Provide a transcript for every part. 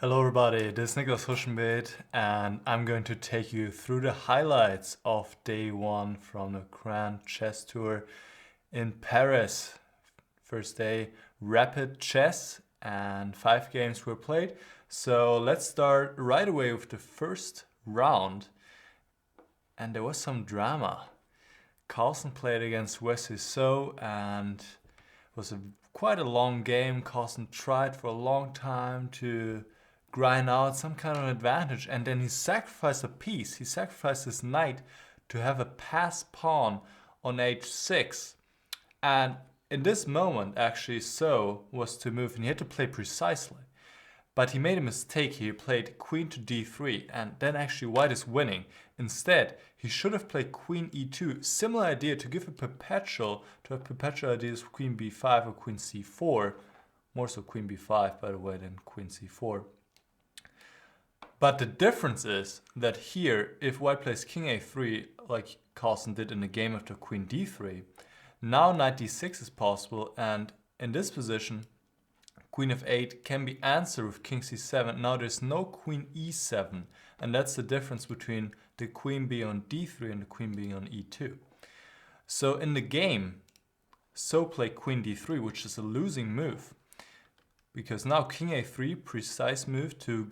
Hello everybody, this is Niclas Huschenbeth and I'm going to take you through the highlights of day one from the Grand Chess Tour in Paris. First day, rapid chess and 5 games were played. So let's start right away with the first round. And there was some drama. Carlsen played against Vachier-Lagrave and it was quite a long game. Carlsen tried for a long time to grind out some kind of advantage, and then he sacrificed a piece. He sacrificed his knight to have a pass pawn on h6. And in this moment, actually, So was to move, and he had to play precisely. But he made a mistake. He played queen to d3, and then actually white is winning. Instead, he should have played queen e2. Similar idea to give a perpetual, to have perpetual ideas of queen b5 or queen c4. More so queen b5, by the way, than queen c4. But the difference is that here, if white plays king a3, like Carlsen did in the game after queen d3, now knight d6 is possible, and in this position, queen f8 can be answered with king c7. Now there's no queen e7, and that's the difference between the queen being on d3 and the queen being on e2. So in the game, So played queen d3, which is a losing move, because now king a3, precise move to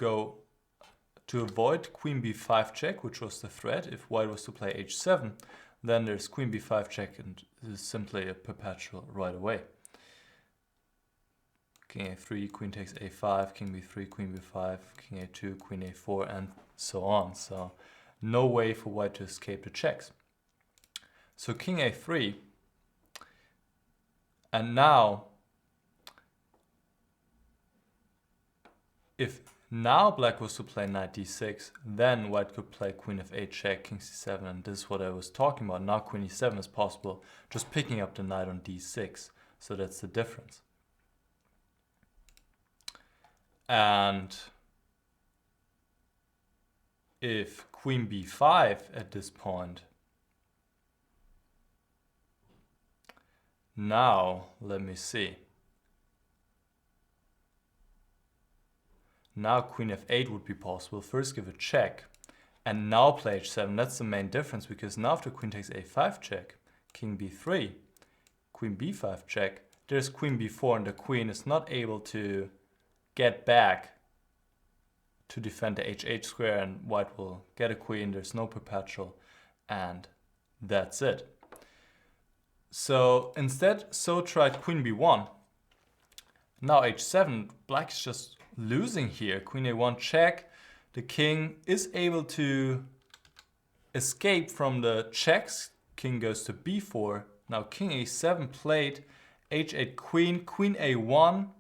avoid queen b5 check, which was the threat if white was to play h7. Then there's queen b5 check, and this is simply a perpetual right away. King a3, queen takes a5, king b3, queen b5, king a2, queen a4, and so on. So no way for white to escape the checks. So king a3, and now if now black was to play knight d6, then white could play queen f8 check, king c7, and this is what I was talking about. Now queen e7 is possible, just picking up the knight on d6. So that's the difference. And if queen b5 at this point, now let me see. Now queen f8 would be possible. First give a check and now play h7. That's the main difference, because now after queen takes a5 check, king b3, queen b5 check, there's queen b4, and the queen is not able to get back to defend the h8 square, and white will get a queen. There's no perpetual, and that's it. So instead, So tried queen b1. Now h7, black is just losing here. Queen a1 check. The king is able to escape from the checks. King goes to b4. Now king a7 played, h8 queen, queen a1.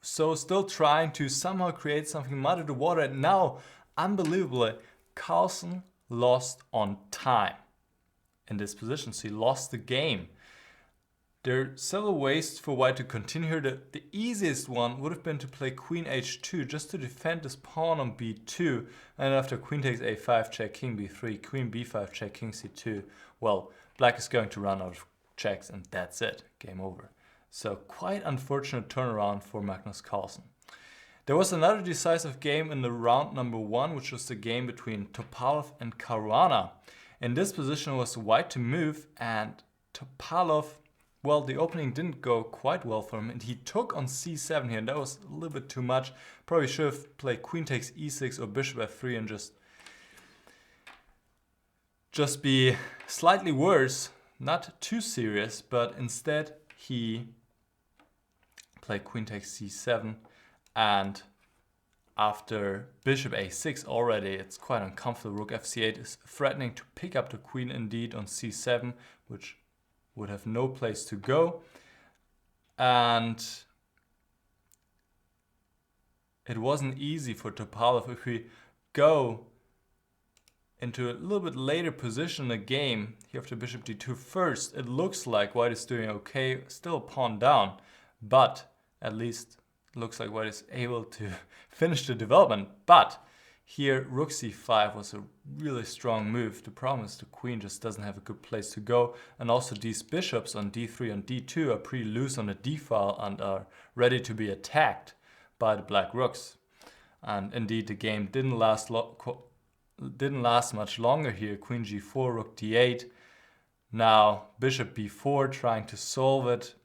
So still trying to somehow create something, muddy the water. And now, unbelievably, Carlsen lost on time in this position. So he lost the game. There are several ways for white to continue here. The easiest one would have been to play queen h2 just to defend this pawn on b2. And after queen takes a5 check, king b3, queen b5 check, king c2. Well, black is going to run out of checks, and that's it. Game over. So quite unfortunate turnaround for Magnus Carlsen. There was another decisive game in the round number 1, which was the game between Topalov and Caruana. In this position was white to move, and Topalov, well, the opening didn't go quite well for him, and he took on c7 here, and that was a little bit too much. Probably should have played queen takes e6 or bishop f3 and just be slightly worse, not too serious, but instead he played queen takes c7, and after bishop a6 already, it's quite uncomfortable. Rook fc8 is threatening to pick up the queen indeed on c7, which would have no place to go. And it wasn't easy for Topalov. If we go into a little bit later position in the game, here after bishop d2 first, it looks like white is doing okay, still pawn down, but at least it looks like white is able to finish the development. But here, rook c5 was a really strong move. The problem is the queen just doesn't have a good place to go. And also these bishops on d3 and d2 are pretty loose on the d file and are ready to be attacked by the black rooks. And indeed, the game didn't last much longer here. Queen g4, rook d8. Now bishop b4, trying to solve it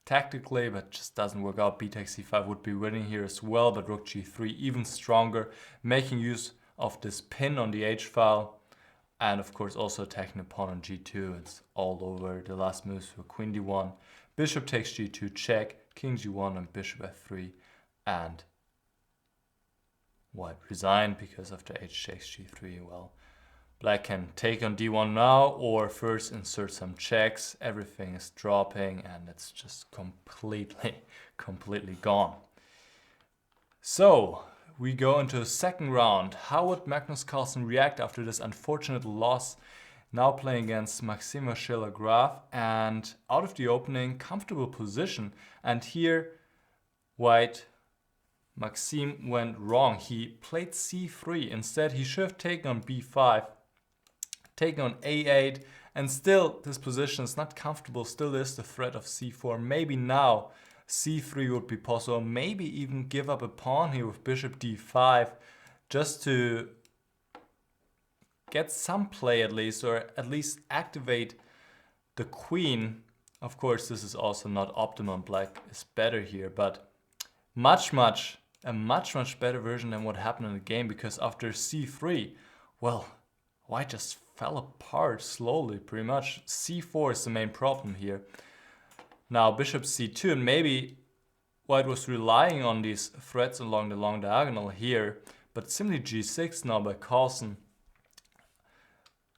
tactically, but just doesn't work out. B takes c5 would be winning here as well, but rook g3 even stronger, making use of this pin on the h-file, and of course also attacking the pawn on g2. It's all over. The last moves were queen d1, bishop takes g2, check, king g1, and bishop f3, and white resigned because after h takes g3, well, black can take on d1 now, or first insert some checks. Everything is dropping and it's just completely gone. So we go into the second round. How would Magnus Carlsen react after this unfortunate loss? Now playing against Maxime Vachier-Lagrave, and out of the opening, comfortable position. And here, white Maxime went wrong. He played c3. Instead, he should have taken on b5, taken on a8, and still this position is not comfortable. Still is the threat of c4. Maybe now c3 would be possible. Maybe even give up a pawn here with bishop d5, just to get some play at least, or at least activate the queen. Of course, this is also not optimum. Black is better here, but a much better version than what happened in the game, because after c3, well, white just fell apart slowly, pretty much. c4 is the main problem here. Now bishop c2, and maybe white was relying on these threats along the long diagonal here, but simply g6 now by Carlsen,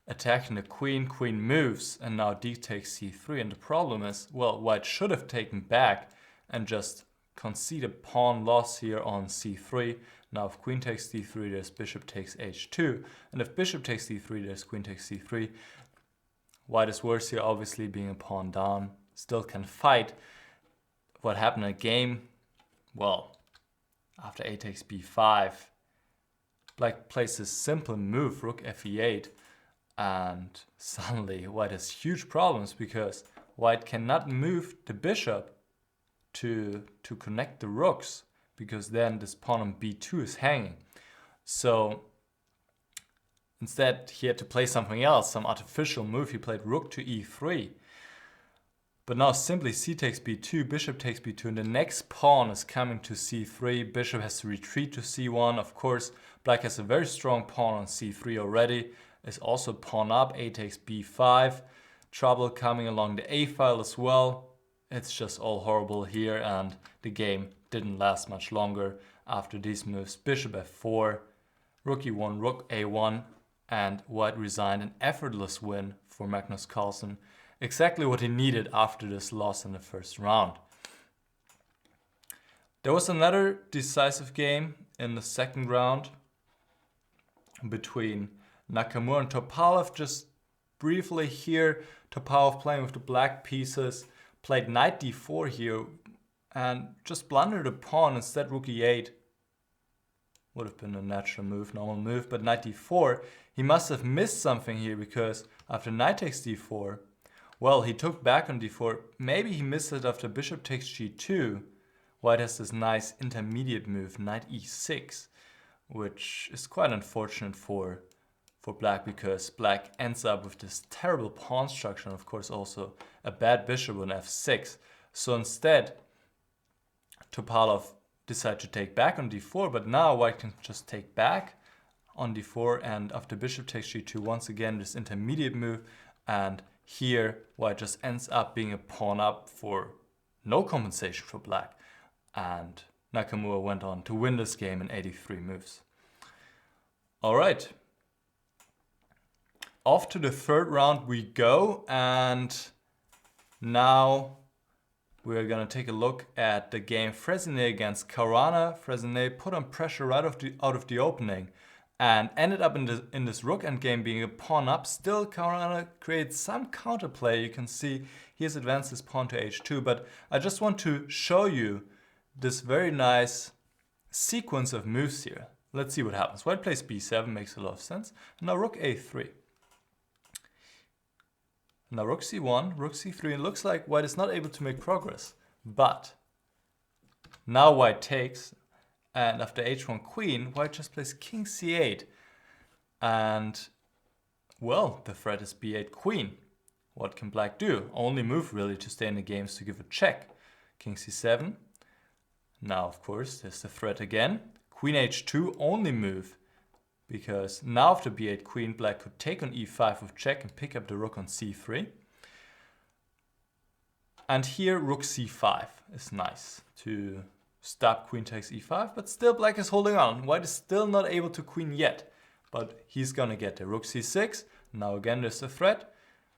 attacking the queen. Queen moves, and now d takes c3, and the problem is, well, white should have taken back and just concede a pawn loss here on c3. Now if queen takes d3, there's bishop takes h2, and if bishop takes d3, there's queen takes c3. White is worse here, obviously, being a pawn down. Still can fight. What happened in the game? Well, after a takes b5, black plays this simple move, rook fe8, and suddenly white has huge problems, because white cannot move the bishop to connect the rooks, because then this pawn on b2 is hanging. So instead he had to play something else, some artificial move. He played rook to e3. But now simply c takes b2, bishop takes b2, and the next pawn is coming to c3. Bishop has to retreat to c1. Of course, black has a very strong pawn on c3 already. Is also pawn up, a takes b5. Trouble coming along the a file as well. It's just all horrible here, and the game didn't last much longer after these moves. Bishop f4, rook e1, rook a1, and white resigned. An effortless win for Magnus Carlsen. Exactly what he needed after this loss in the first round. There was another decisive game in the second round between Nakamura and Topalov. Just briefly here, Topalov playing with the black pieces, played knight d4 here and just blundered a pawn. Instead rook e8 would have been a natural move, normal move, but knight d4, he must have missed something here, because after knight takes d4, well, he took back on d4. Maybe he missed it after bishop takes g2. White has this nice intermediate move, knight e6, which is quite unfortunate for black, because black ends up with this terrible pawn structure, and of course also a bad bishop on f6. So instead, Topalov decided to take back on d4, but now white can just take back on d4, and after bishop takes g2, once again this intermediate move, and here white just ends up being a pawn up for no compensation for black. And Nakamura went on to win this game in 83 moves. Alright. Off to the third round we go, and now we're going to take a look at the game Fresinet against Caruana. Fresinet put on pressure right out of the opening and ended up in this rook endgame being a pawn up. Still, Caruana creates some counterplay. You can see he has advanced his pawn to h2, but I just want to show you this very nice sequence of moves here. Let's see what happens. White plays b7, makes a lot of sense. Now rook a3. Now rook c1, rook c3, it looks like white is not able to make progress. But now white takes, And after h1 queen, white just plays king c8. And, well, the threat is b8 queen. What can black do? Only move really to stay in the game is to give a check. King c7. Now, of course, there's the threat again. Queen h2, only move. Because now after b8 queen, black could take on e5 with check and pick up the rook on c3. And here rook c5 is nice to stop queen takes e5, but still black is holding on. White is still not able to queen yet, but he's gonna get there. Rook c6, now again there's a threat.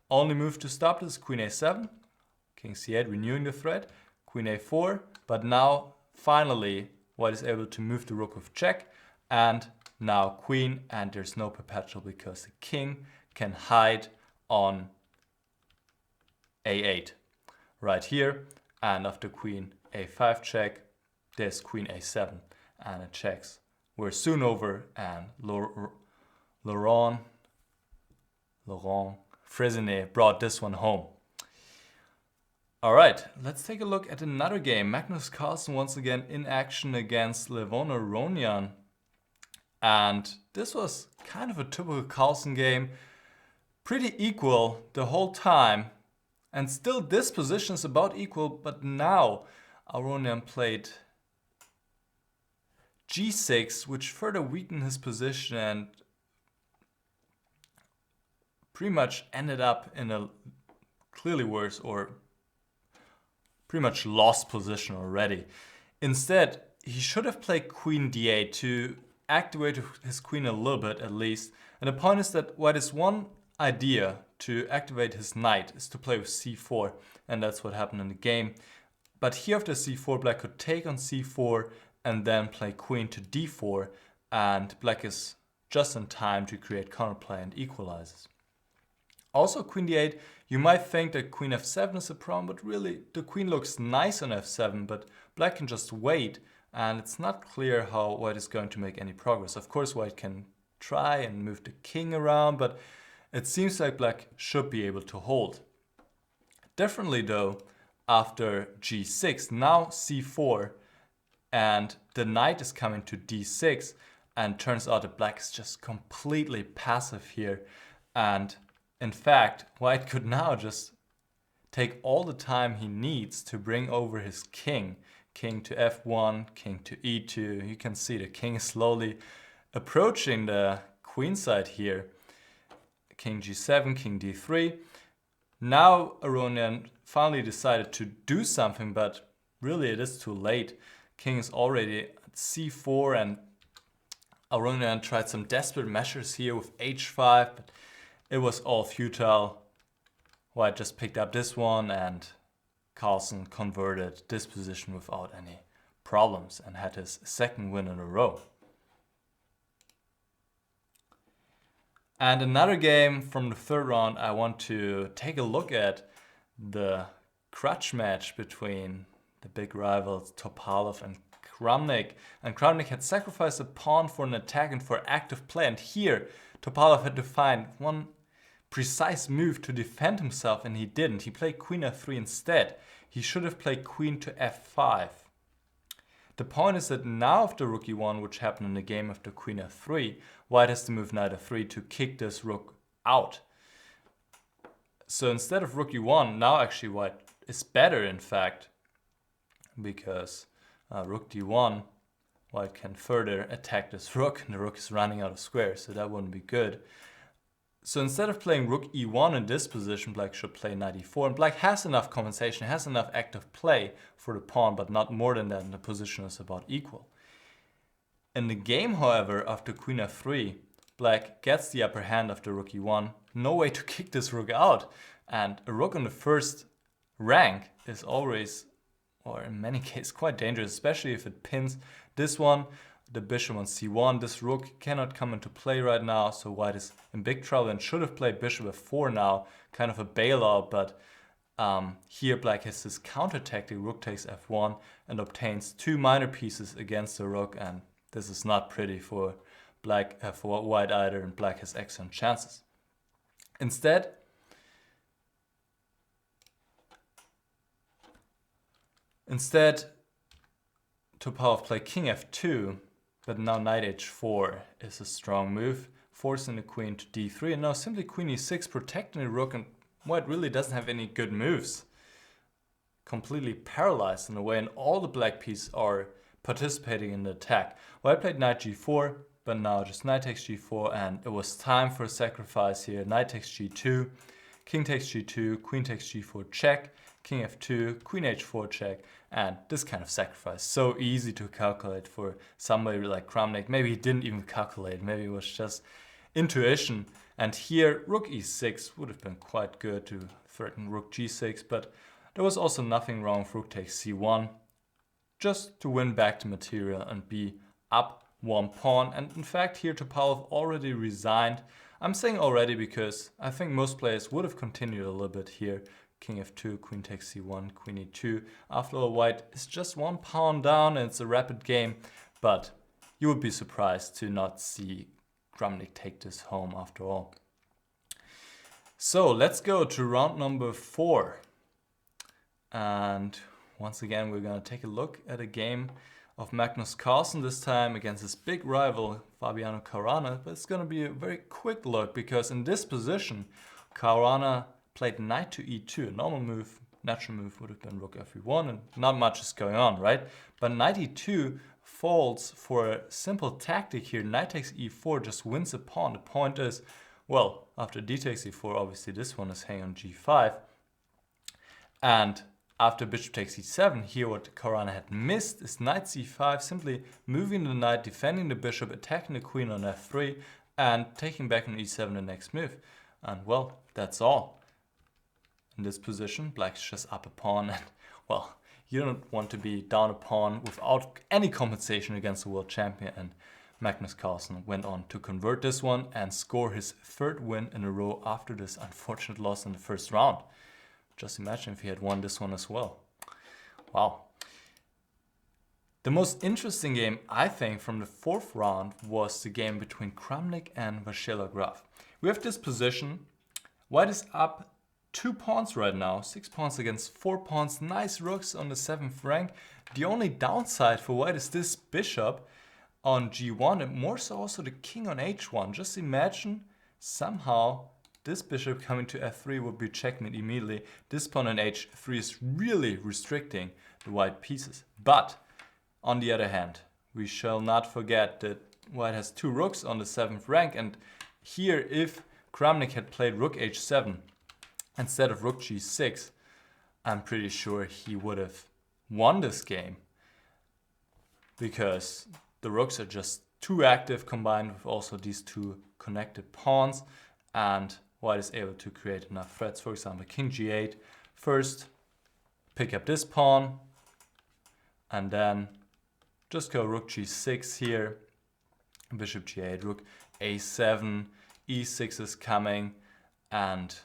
Only move to stop this, queen a7, king c8 renewing the threat, queen a4, but now finally white is able to move the rook with check, and now queen, and there's no perpetual because the king can hide on a8 right here, and after queen a5 check, there's queen a7, and it checks. We're soon over, and Laurent Fresinet brought this one home. All right, let's take a look at another game. Magnus Carlsen once again in action against Levon Aronian. And this was kind of a typical Carlsen game. Pretty equal the whole time. And still this position is about equal, but now Aronian played g6, which further weakened his position and pretty much ended up in a clearly worse or pretty much lost position already. Instead, he should have played queen d8 to activate his queen a little bit at least. And the point is that white has one idea to activate his knight is to play with c4, and that's what happened in the game. But here after c4, black could take on c4 and then play queen to d4, and black is just in time to create counterplay and equalizes. Also queen d8, you might think that queen f7 is a problem, but really the queen looks nice on f7, but black can just wait, and it's not clear how white is going to make any progress. Of course white can try and move the king around, but it seems like black should be able to hold. Differently though, after g6, now c4, and the knight is coming to d6, and turns out that black is just completely passive here. And in fact, white could now just take all the time he needs to bring over his king. King to f1, king to e2. You can see the king is slowly approaching the queen side here. King g7, king d3. Now Aronian finally decided to do something, but really it is too late. King is already at c4, and Aronian tried some desperate measures here with h5, but it was all futile. White just picked up this one, and Carlsen converted this position without any problems and had his second win in a row. And another game from the third round, I want to take a look at the crutch match between the big rivals Topalov and Kramnik. And Kramnik had sacrificed a pawn for an attack and for active play. And here Topalov had to find one precise move to defend himself, and he didn't. He played queen f3 instead. He should have played queen to f5. The point is that now after rook e1, which happened in the game after queen f3, white has to move knight f3 to kick this rook out. So instead of rook e1, now actually white is better in fact, because rook d1, white can further attack this rook, and the rook is running out of squares, so that wouldn't be good. So instead of playing rook e1 in this position, black should play knight e4. And black has enough compensation, has enough active play for the pawn, but not more than that, and the position is about equal. In the game, however, after queen f3, black gets the upper hand after rook e1. No way to kick this rook out. And a rook on the first rank is always, or in many cases, quite dangerous, especially if it pins this one. The bishop on c1, this rook cannot come into play right now, so white is in big trouble and should have played bishop f4 now, kind of a bailout, but here black has this counter tactic, rook takes f1, and obtains two minor pieces against the rook, and this is not pretty for black, for white either, and black has excellent chances. Instead, Topalov played king f2, but now knight h4 is a strong move, forcing the queen to d3, and now simply queen e6 protecting the rook, and white really doesn't have any good moves. Completely paralyzed in a way, and all the black pieces are participating in the attack. White played knight g4, but now just knight takes g4, and it was time for a sacrifice here. Knight takes g2, king takes g2, queen takes g4 check, king f2, queen h4 check, and this kind of sacrifice. So easy to calculate for somebody like Kramnik. Maybe he didn't even calculate, maybe it was just intuition. And here rook e6 would have been quite good to threaten rook g6, but there was also nothing wrong with rook takes c1, just to win back the material and be up one pawn. And in fact here Topalov already resigned. I'm saying already because I think most players would have continued a little bit here. King f2, queen takes c1, queen e2. After all, white is just one pawn down and it's a rapid game, but you would be surprised to not see Kramnik take this home after all. So let's go to round number 4. And once again, we're going to take a look at a game of Magnus Carlsen, this time against his big rival Fabiano Caruana. But it's going to be a very quick look because in this position, Caruana played knight to e2. A normal move, natural move would have been rook f1, and not much is going on, right? But knight e2 falls for a simple tactic here. Knight takes e4 just wins a pawn. The point is, well, after d takes e4, obviously this one is hanging on g5. And after bishop takes e7, here what Caruana had missed is knight c5, simply moving the knight, defending the bishop, attacking the queen on f3, and taking back on e7 the next move. And well, that's all. In this position, black's just up a pawn, and well, you don't want to be down a pawn without any compensation against the world champion. And Magnus Carlsen went on to convert this one and score his 3rd win in a row after this unfortunate loss in the first round. Just imagine if he had won this one as well. Wow. The most interesting game, I think, from the 4th round was the game between Kramnik and Vachier-Lagrave. We have this position. White is up 2 pawns right now, 6 pawns against 4 pawns, nice rooks on the 7th rank. The only downside for white is this bishop on g1 and more so also the king on h1. Just imagine somehow this bishop coming to f3 would be checkmate immediately. This pawn on h3 is really restricting the white pieces. But on the other hand, we shall not forget that white has 2 rooks on the 7th rank, and here if Kramnik had played rook h7 instead of rook g6, I'm pretty sure he would have won this game, because the rooks are just too active combined with also these 2 connected pawns, and white is able to create enough threats. For example, king g8, first pick up this pawn, and then just go rook g6 here, bishop g8, rook a7, e6 is coming, and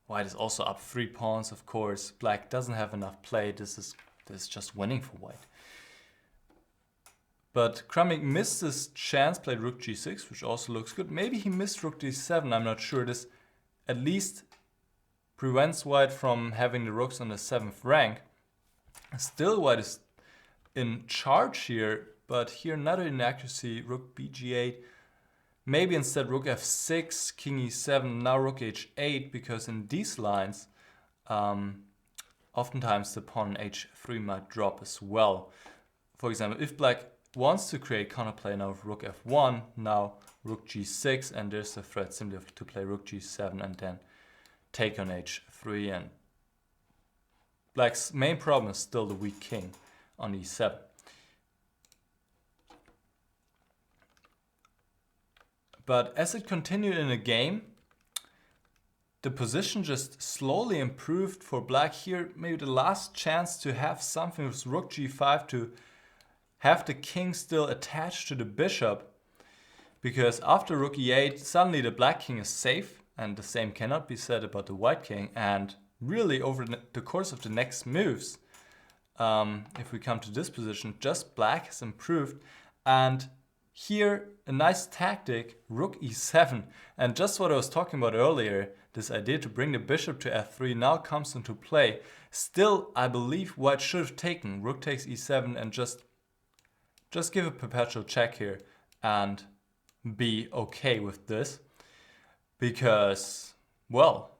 white is also up 3 pawns, of course. Black doesn't have enough play. This is just winning for white. But Kramnik missed this chance, played rook g6, which also looks good. Maybe he missed rook d7, I'm not sure. This at least prevents white from having the rooks on the 7th rank. Still, white is in charge here, but here another inaccuracy, rook bg8. Maybe instead rook f6, king e7, now rook h8, because in these lines, oftentimes the pawn on h3 might drop as well. For example, if black wants to create counterplay now with rook f1, now rook g6, and there's the threat simply to play rook g7 and then take on h3. And black's main problem is still the weak king on e7. But as it continued in the game, the position just slowly improved for black here. Maybe the last chance to have something with rook g5 to have the king still attached to the bishop, because after rook e8 suddenly the black king is safe, and the same cannot be said about the white king. And really over the course of the next moves, if we come to this position, just black has improved. And here a nice tactic, rook e7, and just what I was talking about earlier, this idea to bring the bishop to f3 now comes into play. Still, I believe white should have taken rook takes e7 and just give a perpetual check here and be okay with this. Because, well,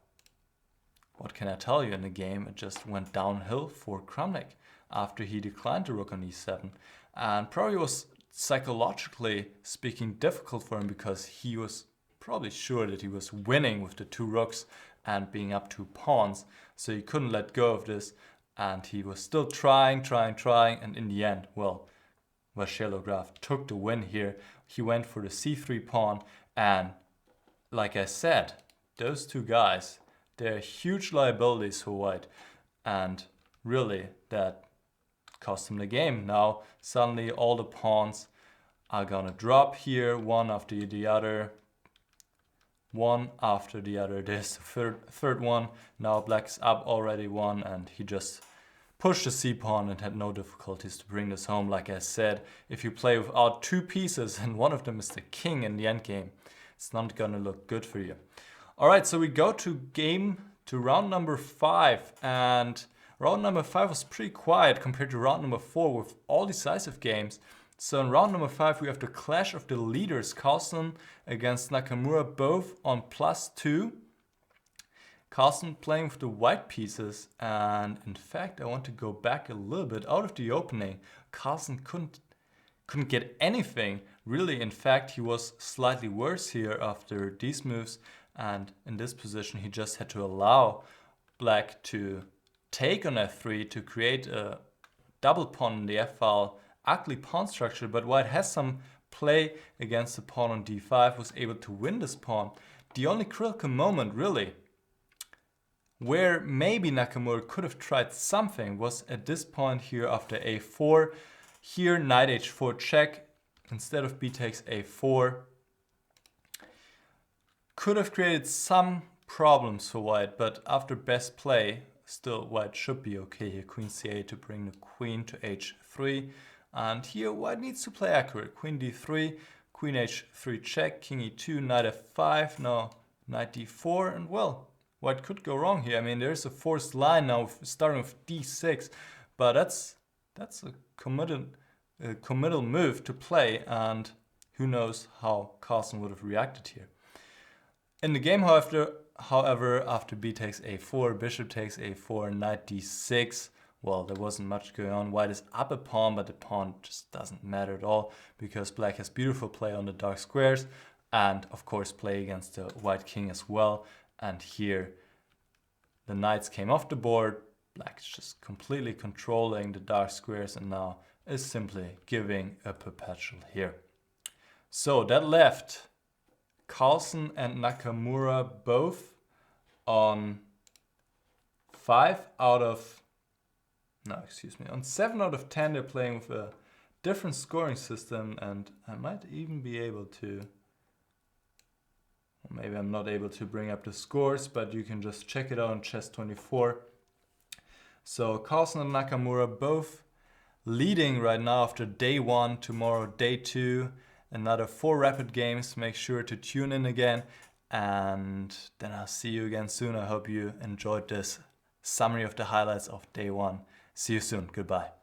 what can I tell you in the game? It just went downhill for Kramnik after he declined the rook on e7. And probably was psychologically speaking difficult for him because he was probably sure that he was winning with the 2 rooks and being up 2 pawns. So he couldn't let go of this and he was still trying, and in the end, well, Vachier-Lagrave took the win here. He went for the c3 pawn, and like I said, those 2 guys, they're huge liabilities for white, and really that cost him the game. Now suddenly all the pawns are gonna drop here, one after the other. There's the third one. Now black's up already 1, and he just pushed the c-pawn and had no difficulties to bring this home. Like I said, if you play without 2 pieces and one of them is the king in the endgame, it's not gonna look good for you. Alright, so we go to round number 5, and round number 5 was pretty quiet compared to round number 4 with all decisive games. So in round number 5 we have the clash of the leaders, Carlsen against Nakamura, both on +2. Carlsen playing with the white pieces, and in fact I want to go back a little bit out of the opening. Carlsen couldn't get anything really. In fact, he was slightly worse here after these moves, and in this position he just had to allow black to take on f3 to create a double pawn in the f-file, ugly pawn structure, but white has some play against the pawn on d5, was able to win this pawn. The only critical moment really where maybe Nakamura could have tried something was at this point here after a4. Here knight h4 check instead of b takes a4. Could have created some problems for white, but after best play, still white should be okay here. Queen c8 to bring the queen to h3. And here white needs to play accurate. Queen d3, queen h3 check, king e2, knight f5, now knight d4, and well, white could go wrong here. I mean, there's a forced line now starting with d6, but that's a committal move to play, and who knows how Carlsen would have reacted here. In the game, however, after b takes a4, bishop takes a4, knight d6, well, there wasn't much going on. White is up a pawn, but the pawn just doesn't matter at all because black has beautiful play on the dark squares and, of course, play against the white king as well. And here, the knights came off the board. Black is just completely controlling the dark squares and now is simply giving a perpetual here. So that left Carlsen and Nakamura both on 7 out of 10 they're playing with a different scoring system, and I might even be able to, maybe I'm not able to bring up the scores, but you can just check it out on Chess24. So Carlsen and Nakamura both leading right now after day 1, tomorrow day 2, another 4 rapid games. Make sure to tune in again, and then I'll see you again soon. I hope you enjoyed this summary of the highlights of day 1. See you soon. Goodbye.